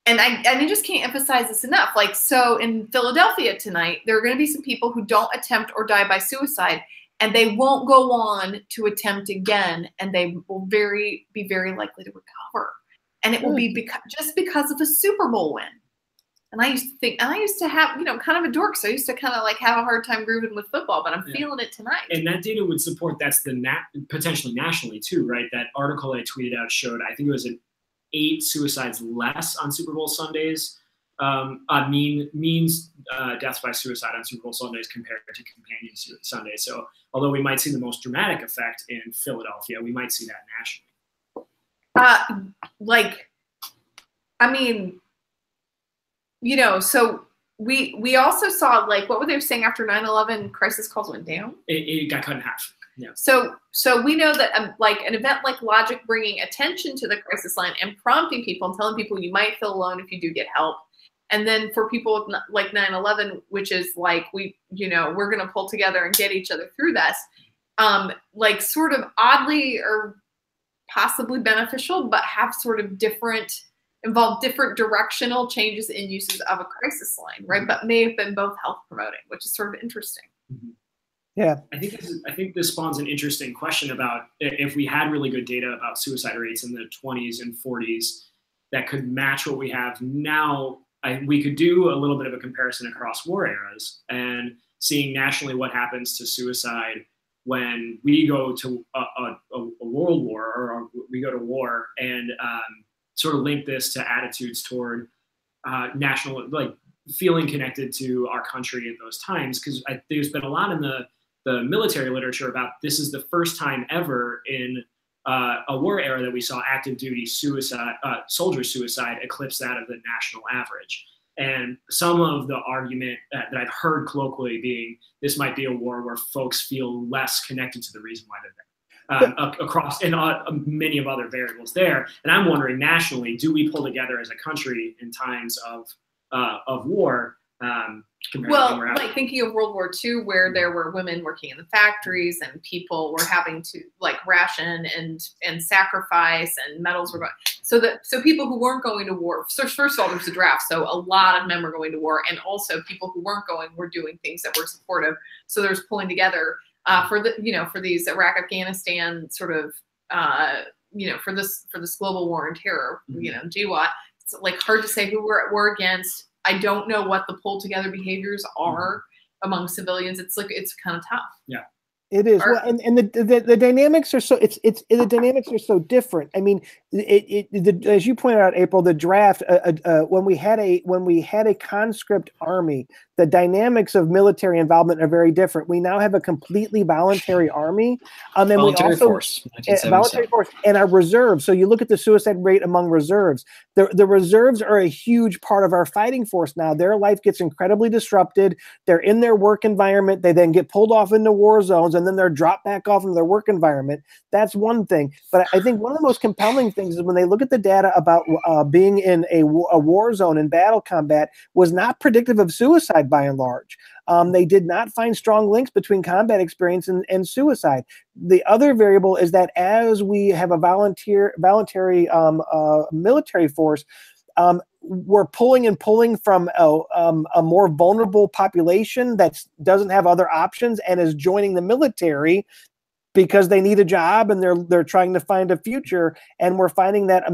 and I just can't emphasize this enough. Like, so in Philadelphia tonight, there are going to be some people who don't attempt or die by suicide, and they won't go on to attempt again, and they will be very likely to recover. And it will be just because of a Super Bowl win. And I used to think, and I used to have, you know, kind of a dork, so I used to kind of like have a hard time grooving with football, but I'm feeling it tonight. And that data would support that's the potentially nationally too, right? That article I tweeted out showed, I think it was 8 suicides less on Super Bowl Sundays. Means deaths by suicide on Super Bowl Sundays compared to companion Sundays. So although we might see the most dramatic effect in Philadelphia, we might see that nationally. I mean, you know, so we also saw, like, what were they saying after 9/11 crisis calls went down? It got cut in half. Yeah. So we know that like an event like Logic bringing attention to the crisis line and prompting people and telling people you might feel alone if you do get help. And then for people with like 9/11, which is like, we're going to pull together and get each other through this, like sort of oddly or possibly beneficial, but have sort of involve different directional changes in uses of a crisis line, right? But may have been both health promoting, which is sort of interesting. Yeah. I think this spawns an interesting question about if we had really good data about suicide rates in the 20s and 40s that could match what we have now. We could do a little bit of a comparison across war eras and seeing nationally what happens to suicide when we go to a world war, or we go to war, and sort of link this to attitudes toward national, like feeling connected to our country at those times. Because there's been a lot in the the military literature about this is the first time ever in a war era that we saw active duty suicide, soldier suicide eclipse that of the national average. And some of the argument that I've heard colloquially being this might be a war where folks feel less connected to the reason why they're there, across and many of other variables there. And I'm wondering nationally, do we pull together as a country in times of war? Well, like thinking of World War II, where there were women working in the factories and people were having to like ration and sacrifice, and medals were going. So people who weren't going to war. So first of all, there's a draft, so a lot of men were going to war, and also people who weren't going were doing things that were supportive. So there's pulling together for these Iraq, Afghanistan sort of for this global war on terror. GWAT. It's like hard to say who we're at war against. I don't know what the pull together behaviors are among civilians. It's kind of tough. Yeah, it is. Well, and the dynamics are the dynamics are so different. I mean, as you pointed out, April, the draft when we had a conscript army, the dynamics of military involvement are very different. We now have a completely voluntary army, and then voluntary force, voluntary force, and our reserves. So you look at the suicide rate among reserves. The reserves are a huge part of our fighting force now. Their life gets incredibly disrupted. They're in their work environment. They then get pulled off into war zones, and then they're dropped back off into their work environment. That's one thing. But I think one of the most compelling things is when they look at the data about being in a war zone in battle combat was not predictive of suicide by and large. They did not find strong links between combat experience and suicide. The other variable is that as we have a voluntary military force, we're pulling from a more vulnerable population that doesn't have other options and is joining the military because they need a job and they're trying to find a future. And we're finding that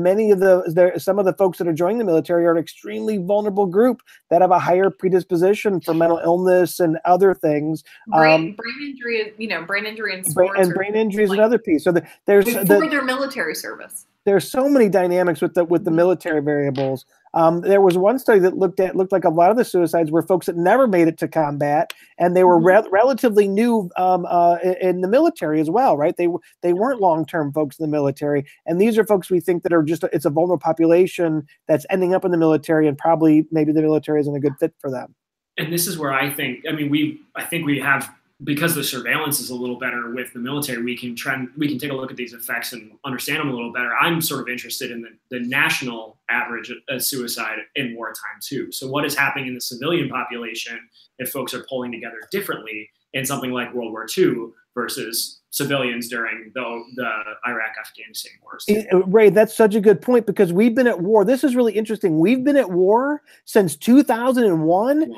some of the folks that are joining the military are an extremely vulnerable group that have a higher predisposition for mental illness and other things. Brain injury, brain injury and sports. And brain injury is another piece. So there's their military service. There's so many dynamics with the military variables. There was one study that looked like a lot of the suicides were folks that never made it to combat, and they were relatively new in the military as well, right? They weren't long-term folks in the military, and these are folks we think that are it's a vulnerable population that's ending up in the military, and probably maybe the military isn't a good fit for them. And this is where I think we have, because the surveillance is a little better with the military, we can take a look at these effects and understand them a little better. I'm sort of interested in the national average of suicide in wartime too. So what is happening in the civilian population if folks are pulling together differently in something like World War II versus civilians during the Iraq-Afghanistan wars? Ray, that's such a good point, because we've been at war. This is really interesting. We've been at war since 2001.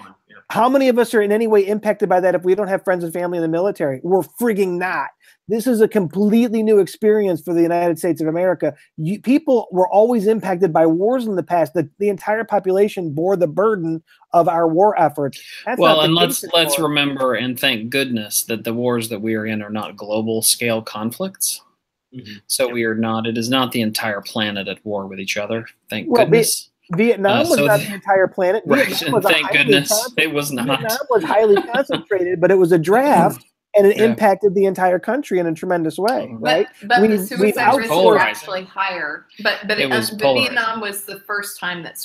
How many of us are in any way impacted by that if we don't have friends and family in the military? We're frigging not. This is a completely new experience for the United States of America. People were always impacted by wars in the past. The entire population bore the burden of our war efforts. Well, and let's remember and thank goodness that the wars that we are in are not global scale conflicts. So we are not. It is not the entire planet at war with each other. Thank goodness. Vietnam was not the entire planet. Right, and thank goodness it was not. Vietnam was highly concentrated, but it was a draft, and it impacted the entire country in a tremendous way, right? But the suicide risk was actually higher. But Vietnam was the first time that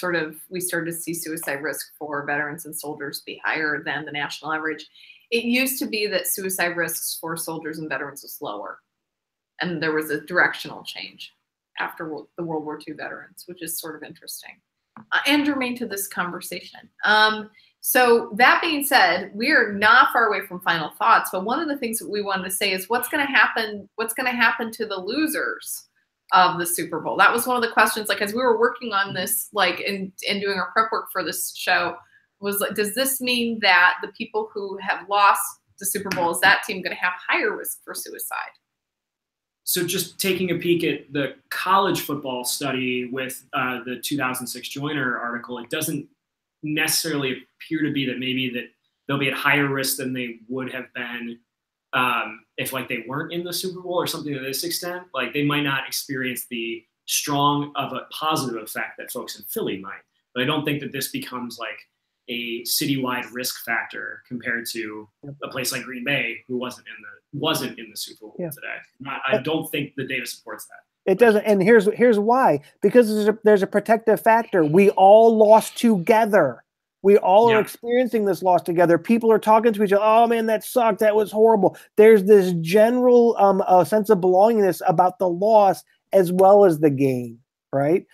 we started to see suicide risk for veterans and soldiers be higher than the national average. It used to be that suicide risks for soldiers and veterans was lower, and there was a directional change after the World War II veterans, which is sort of interesting. And germane to this conversation. So that being said, we are not far away from final thoughts, but one of the things that we wanted to say is what's going to happen to the losers of the Super Bowl? That was one of the questions, like, as we were working on this, like, and doing our prep work for this show, was like, does this mean that the people who have lost the Super Bowl, is that team going to have higher risk for suicide? So just taking a peek at the college football study with the 2006 Joyner article, it doesn't necessarily appear to be that maybe that they'll be at higher risk than they would have been if like they weren't in the Super Bowl or something to this extent. Like they might not experience the strong of a positive effect that folks in Philly might. But I don't think that this becomes like a citywide risk factor compared to a place like Green Bay, who wasn't in the Super Bowl today. I don't think the data supports that. It doesn't, and here's why. Because there's a protective factor. We all lost together. We all are experiencing this loss together. People are talking to each other. Oh man, that sucked. That was horrible. There's this general sense of belongingness about the loss as well as the gain, right?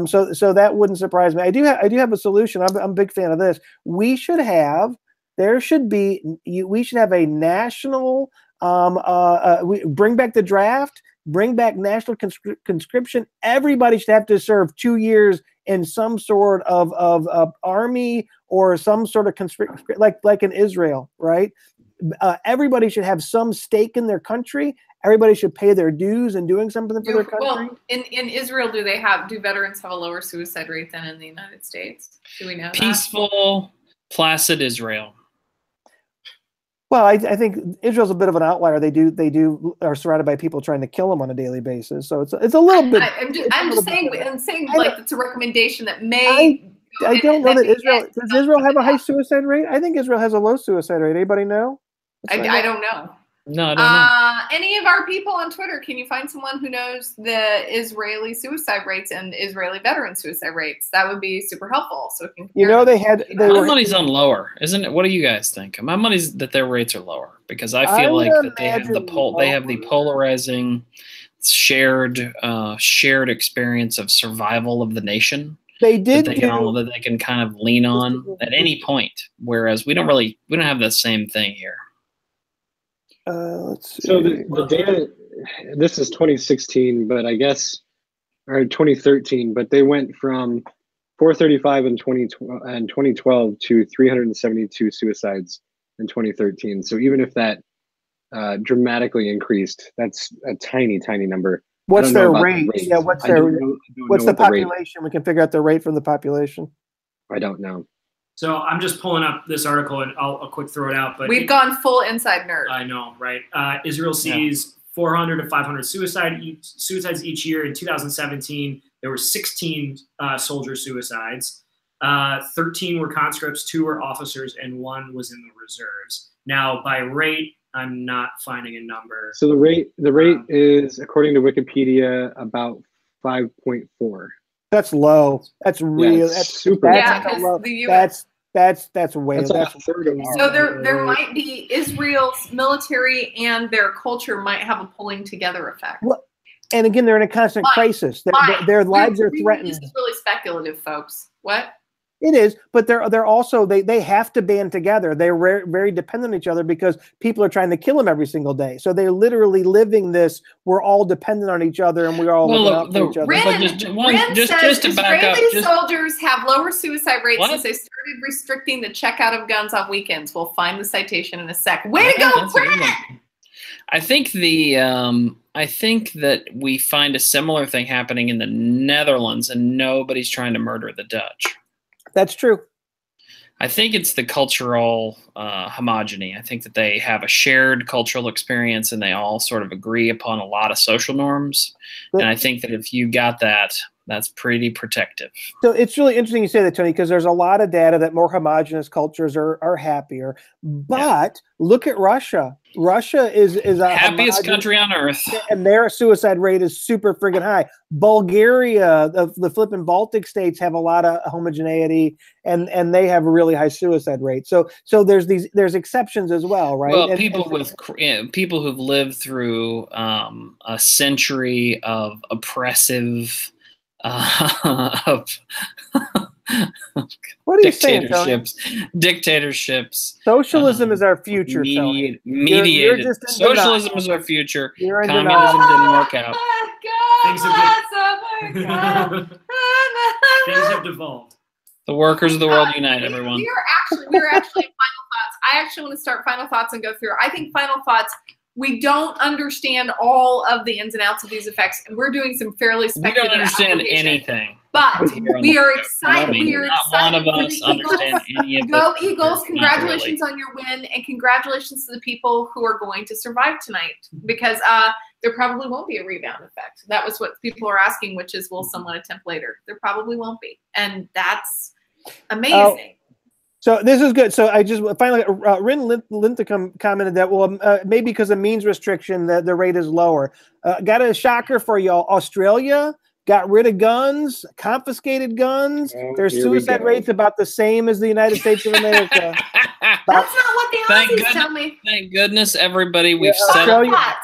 So that wouldn't surprise me. I do have a solution. I'm a big fan of this. We should have a national. We bring back the draft. Bring back national conscription. Everybody should have to serve 2 years in some sort of army or some sort of conscription, like in Israel, right? Everybody should have some stake in their country. Everybody should pay their dues in doing something for their country. Well, in Israel, do veterans have a lower suicide rate than in the United States? Do we know Peaceful, placid Israel. Well, I think Israel's a bit of an outlier. They are surrounded by people trying to kill them on a daily basis. So it's a little bit. I'm just saying like it's a recommendation that may. I don't know that Israel does. Israel have a high suicide rate? I think Israel has a low suicide rate. Anybody know? I don't know. No, I don't know. Any of our people on Twitter, can you find someone who knows the Israeli suicide rates and Israeli veteran suicide rates? That would be super helpful. So we can my money's on lower, isn't it? What do you guys think? My money's that their rates are lower because I feel like that they have the polarizing shared experience of survival of the nation. They did that they can kind of lean on at any point, whereas we don't have the same thing here. Let's see. So the data, this is 2016, but I guess, or 2013, but they went from 435 in 2012 to 372 suicides in 2013. So even if that dramatically increased, that's a tiny number. What's their rate? Yeah, what's the population? We can figure out the rate from the population. I don't know. So I'm just pulling up this article, and I'll quick throw it out. But we've gone full inside nerd. I know, right? Israel sees 400 to 500 suicides each year. In 2017, there were 16 soldier suicides. 13 were conscripts, 2 were officers, and 1 was in the reserves. Now, by rate, I'm not finding a number. So the rate is, according to Wikipedia, about 5.4. That's low. That's real. That's super. That's low. The US. That's way. That's a third of so there might be Israel's military and their culture might have a pulling together effect. Well, and again, they're in a constant crisis. Their lives are threatened. This is really speculative, folks. What? It is, but they're also they have to band together. They're very dependent on each other because people are trying to kill them every single day. So they're literally living this. We're all dependent on each other, and we're all looking out for each other. Just to back up, Israeli soldiers have lower suicide rates since they started restricting the checkout of guns on weekends. We'll find the citation in a sec. Way to go, Brandon! I think that we find a similar thing happening in the Netherlands, and nobody's trying to murder the Dutch. That's true. I think it's the cultural homogeny. I think that they have a shared cultural experience and they all sort of agree upon a lot of social norms. And I think that if you got that, that's pretty protective. So it's really interesting you say that, Tony, because there's a lot of data that more homogenous cultures are happier. But look at Russia. Russia is a happiest country on earth, and their suicide rate is super friggin' high. Bulgaria, the flipping Baltic states have a lot of homogeneity, and they have a really high suicide rate. So there's exceptions as well, right? Well, people who've lived through a century of oppressive. What are you saying, Tony? Dictatorships. Socialism is our future, Tony. Mediated. Socialism is our future. Communism didn't work out. Things have devolved. The workers of the world unite, everyone. We're actually final thoughts. I actually want to start final thoughts and go through. I think final thoughts. We don't understand all of the ins and outs of these effects, and we're doing some fairly speculative. We don't understand anything. But we are excited. We are excited. Not one of us understand any of it. Go Eagles! Congratulations on your win, and congratulations to the people who are going to survive tonight, because there probably won't be a rebound effect. That was what people are asking, which is, will someone attempt later? There probably won't be, and that's amazing. So this is good. So I just finally, Rin Linthicum commented that, well, maybe because of means restriction, that the rate is lower. Got a shocker for y'all. Australia got rid of guns, confiscated guns. Oh, Their suicide rate's about the same as the United States of America. That's not what the Aussies tell me. Thank goodness, everybody. We've Yeah, set Australia, up.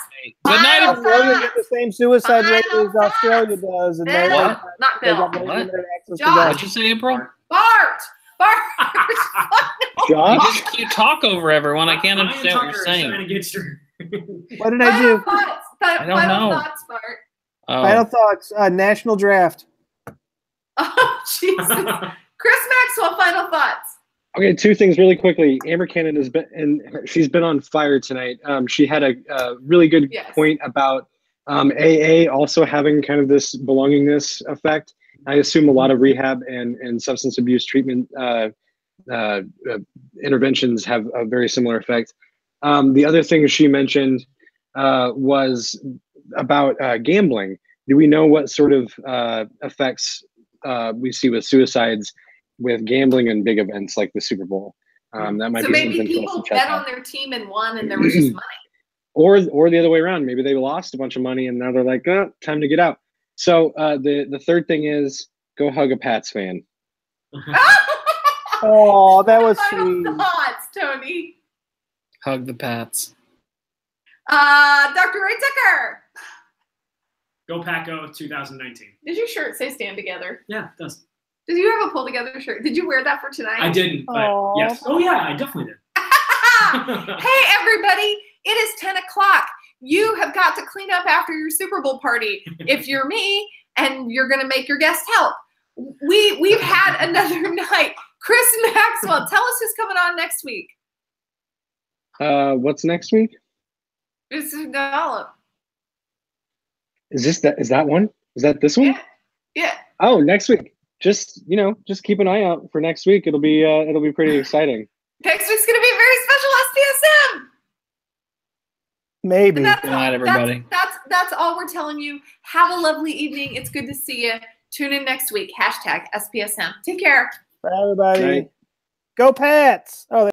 Good night, Final everybody. Australia get the same suicide rate as Australia does. And they What? Not they Bill. got more What? limited access to Josh. guns. What'd you say, April? Bart. You Josh? just talk over everyone. I can't understand what you're saying. Trying to get your... What did I do? I don't know. Thoughts, Bart. Oh. Final thoughts. National draft. Oh, Jesus. Chris Maxwell, final thoughts. Okay, two things really quickly. Amber Cannon has been, and she's been on fire tonight. She had a really good point about AA also having kind of this belongingness effect. I assume a lot of rehab and substance abuse treatment interventions have a very similar effect. The other thing she mentioned was about gambling. Do we know what sort of effects we see with suicides with gambling and big events like the Super Bowl? That might be maybe something people to check bet out. on their team and won, and there was just money. Or the other way around. Maybe they lost a bunch of money and now they're like, oh, time to get out. So the third thing is go hug a Pats fan. Oh, that was Final sweet. thoughts, Tony. Hug the Pats. Dr. Ray Tucker. Go Paco 2019. Did your shirt say stand together? Yeah, it does. Did you have a pull together shirt? Did you wear that for tonight? I didn't, but Aw. yes. Oh, yeah, I definitely did. Hey, everybody. It is 10 o'clock. You have got to clean up after your Super Bowl party. If you're me and you're going to make your guest help. We've had another night. Chris Maxwell, tell us who's coming on next week. What's next week? This is Dollop. Is that one? Is that this one? Yeah. Oh, next week. Just keep an eye out for next week. It'll be pretty exciting. Next week's going to be a very special SPSM. Maybe. Good night, everybody. That's all we're telling you. Have a lovely evening. It's good to see you. Tune in next week. #SPSM. Take care. Bye, everybody. Night. Go Pats. Oh,